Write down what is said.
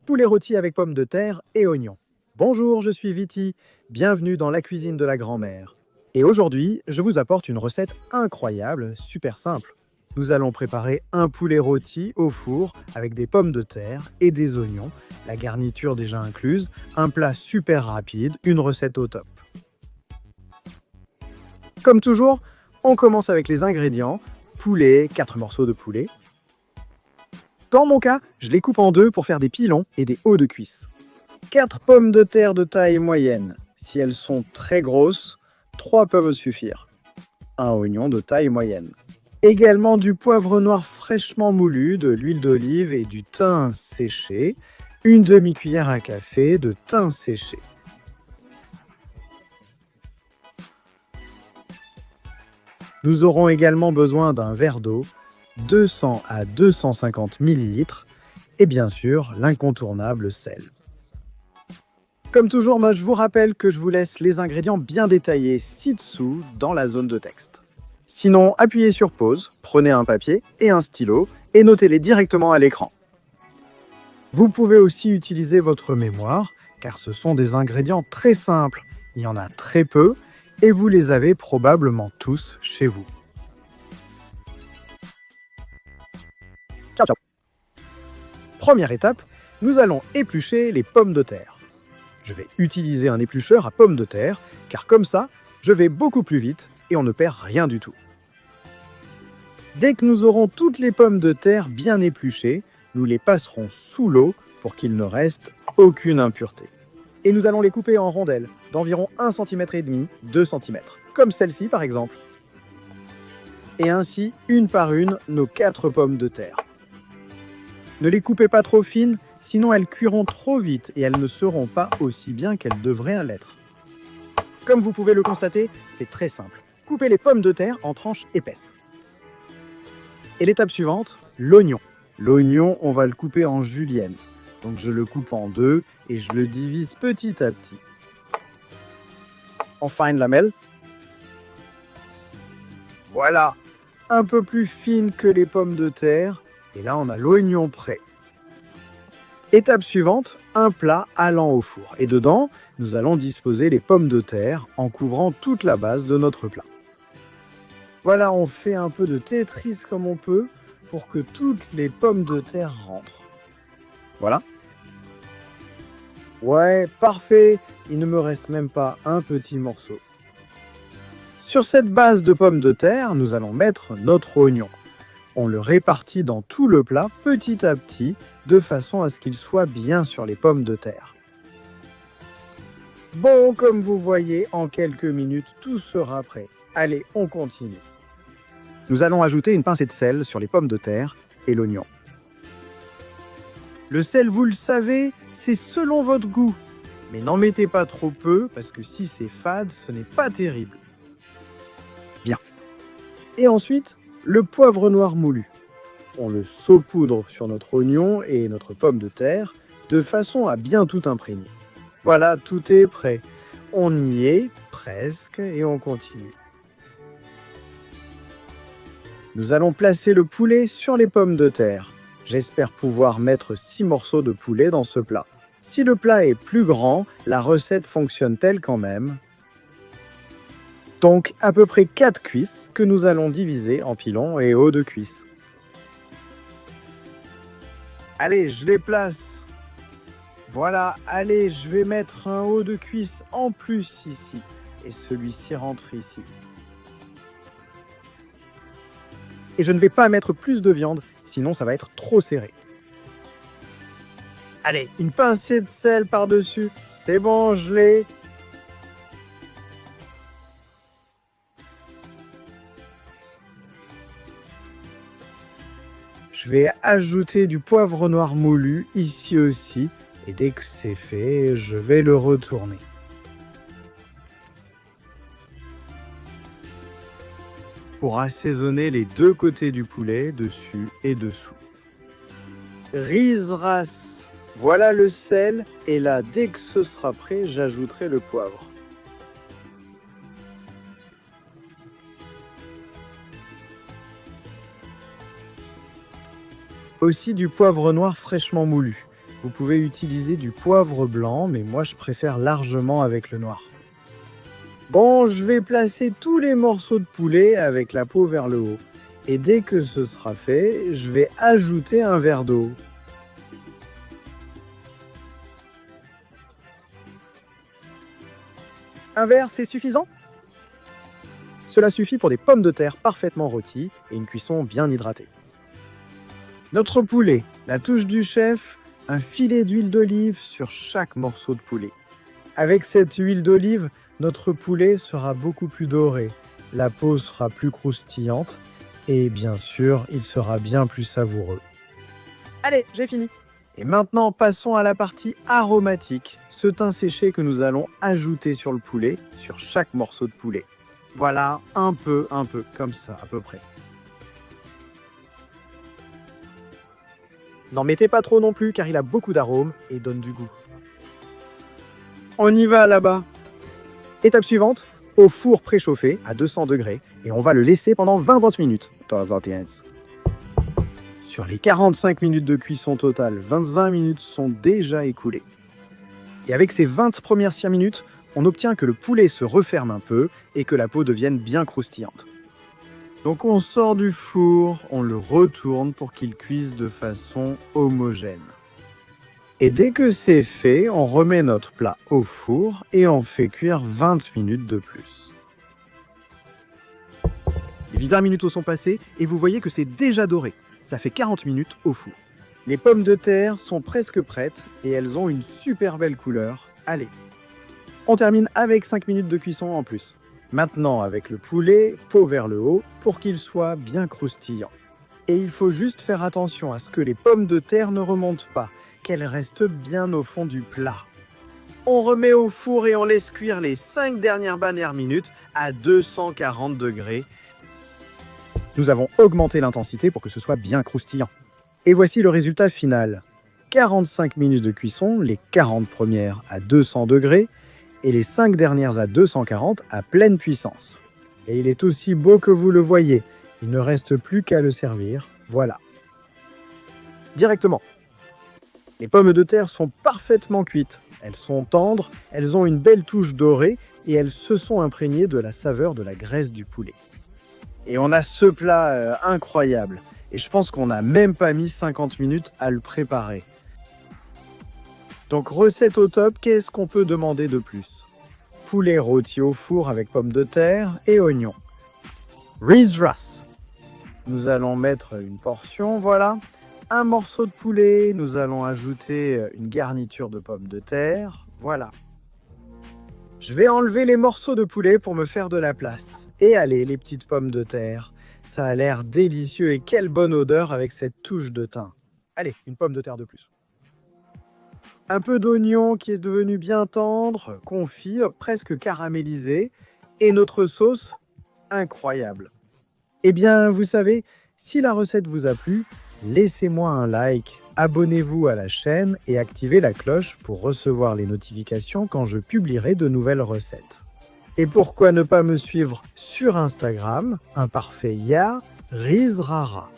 poulet rôti avec pommes de terre et oignons. Bonjour, je suis Viti, bienvenue dans la cuisine de la grand-mère. Et aujourd'hui, je vous apporte une recette incroyable, super simple. Nous allons préparer un poulet rôti au four avec des pommes de terre et des oignons, la garniture déjà incluse, un plat super rapide, une recette au top. Comme toujours, on commence avec les ingrédients. Poulet, 4 morceaux de poulet. Dans mon cas, je les coupe en deux pour faire des pilons et des hauts de cuisse. 4 pommes de terre de taille moyenne. Si elles sont très grosses, 3 peuvent suffire. Un oignon de taille moyenne. Également du poivre noir fraîchement moulu, de l'huile d'olive et du thym séché. Une demi-cuillère à café de thym séché. Nous aurons également besoin d'un verre d'eau, 200 à 250 ml, et bien sûr l'incontournable sel. Comme toujours, je vous rappelle que je vous laisse les ingrédients bien détaillés ci-dessous dans la zone de texte. Sinon, appuyez sur pause, prenez un papier et un stylo et notez-les directement à l'écran. Vous pouvez aussi utiliser votre mémoire, car ce sont des ingrédients très simples. Il y en a très peu et vous les avez probablement tous chez vous. Ciao, ciao. Première étape, nous allons éplucher les pommes de terre. Je vais utiliser un éplucheur à pommes de terre, car comme ça, je vais beaucoup plus vite et on ne perd rien du tout. Dès que nous aurons toutes les pommes de terre bien épluchées, nous les passerons sous l'eau pour qu'il ne reste aucune impureté. Et nous allons les couper en rondelles d'environ 1,5 cm, 2 cm, comme celle-ci par exemple. Et ainsi, une par une, nos 4 pommes de terre. Ne les coupez pas trop fines, sinon elles cuiront trop vite et elles ne seront pas aussi bien qu'elles devraient l'être. Comme vous pouvez le constater, c'est très simple. Coupez les pommes de terre en tranches épaisses. Et l'étape suivante, l'oignon. L'oignon, on va le couper en julienne. Donc je le coupe en deux et je le divise petit à petit. En fines lamelles. Voilà, un peu plus fine que les pommes de terre. Et là, on a l'oignon prêt. Étape suivante, un plat allant au four. Et dedans, nous allons disposer les pommes de terre en couvrant toute la base de notre plat. Voilà, on fait un peu de Tetris comme on peut pour que toutes les pommes de terre rentrent. Voilà. Ouais, parfait. Il ne me reste même pas un petit morceau. Sur cette base de pommes de terre, nous allons mettre notre oignon. On le répartit dans tout le plat petit à petit, de façon à ce qu'il soit bien sur les pommes de terre. Bon, comme vous voyez, en quelques minutes, tout sera prêt. Allez, on continue. Nous allons ajouter une pincée de sel sur les pommes de terre et l'oignon. Le sel, vous le savez, c'est selon votre goût. Mais n'en mettez pas trop peu, parce que si c'est fade, ce n'est pas terrible. Bien. Et ensuite, le poivre noir moulu. On le saupoudre sur notre oignon et notre pomme de terre, de façon à bien tout imprégner. Voilà, tout est prêt. On y est, presque, et on continue. Nous allons placer le poulet sur les pommes de terre. J'espère pouvoir mettre 6 morceaux de poulet dans ce plat. Si le plat est plus grand, la recette fonctionne-t-elle quand même? Donc à peu près 4 cuisses que nous allons diviser en pilons et hauts de cuisse. Allez, je les place. Voilà, allez, je vais mettre un haut de cuisse en plus ici. Et celui-ci rentre ici. Et je ne vais pas mettre plus de viande, sinon ça va être trop serré. Allez, une pincée de sel par-dessus. C'est bon, je l'ai. Je vais ajouter du poivre noir moulu ici aussi. Et dès que c'est fait, je vais le retourner. Pour assaisonner les deux côtés du poulet, dessus et dessous. Riz ras, voilà le sel. Et là, dès que ce sera prêt, j'ajouterai le poivre. Aussi du poivre noir fraîchement moulu. Vous pouvez utiliser du poivre blanc, mais moi je préfère largement avec le noir. Bon, je vais placer tous les morceaux de poulet avec la peau vers le haut. Et dès que ce sera fait, je vais ajouter un verre d'eau. Un verre, c'est suffisant? Cela suffit pour des pommes de terre parfaitement rôties et une cuisson bien hydratée. Notre poulet, la touche du chef, un filet d'huile d'olive sur chaque morceau de poulet. Avec cette huile d'olive, notre poulet sera beaucoup plus doré, la peau sera plus croustillante et bien sûr, il sera bien plus savoureux. Allez, j'ai fini. Et maintenant, passons à la partie aromatique, ce thym séché que nous allons ajouter sur le poulet, sur chaque morceau de poulet. Voilà, un peu, comme ça, à peu près. N'en mettez pas trop non plus, car il a beaucoup d'arômes et donne du goût. On y va là-bas. Étape suivante, au four préchauffé à 200 degrés, et on va le laisser pendant 20 minutes. Sur les 45 minutes de cuisson totale, 25 minutes sont déjà écoulées. Et avec ces 20 premières minutes, on obtient que le poulet se referme un peu et que la peau devienne bien croustillante. Donc on sort du four, on le retourne pour qu'il cuise de façon homogène. Et dès que c'est fait, on remet notre plat au four et on fait cuire 20 minutes de plus. Les 20 minutes sont passées et vous voyez que c'est déjà doré. Ça fait 40 minutes au four. Les pommes de terre sont presque prêtes et elles ont une super belle couleur. Allez, on termine avec 5 minutes de cuisson en plus. Maintenant, avec le poulet, peau vers le haut, pour qu'il soit bien croustillant. Et il faut juste faire attention à ce que les pommes de terre ne remontent pas, qu'elles restent bien au fond du plat. On remet au four et on laisse cuire les 5 dernières minutes à 240 degrés. Nous avons augmenté l'intensité pour que ce soit bien croustillant. Et voici le résultat final. 45 minutes de cuisson, les 40 premières à 200 degrés et les 5 dernières à 240 à pleine puissance. Et il est aussi beau que vous le voyez. Il ne reste plus qu'à le servir. Voilà. Directement. Les pommes de terre sont parfaitement cuites. Elles sont tendres, elles ont une belle touche dorée et elles se sont imprégnées de la saveur de la graisse du poulet. Et on a ce plat incroyable. Et je pense qu'on n'a même pas mis 50 minutes à le préparer. Donc recette au top, qu'est-ce qu'on peut demander de plus? Poulet rôti au four avec pommes de terre et oignons. Rizras. Nous allons mettre une portion, voilà. Un morceau de poulet, nous allons ajouter une garniture de pommes de terre, voilà. Je vais enlever les morceaux de poulet pour me faire de la place. Et allez, les petites pommes de terre. Ça a l'air délicieux et quelle bonne odeur avec cette touche de thym. Allez, une pomme de terre de plus. Un peu d'oignon qui est devenu bien tendre, confit, presque caramélisé. Et notre sauce, incroyable. Eh bien, vous savez, si la recette vous a plu, laissez-moi un like, abonnez-vous à la chaîne et activez la cloche pour recevoir les notifications quand je publierai de nouvelles recettes. Et pourquoi ne pas me suivre sur Instagram, imparfait ya, Rizrara.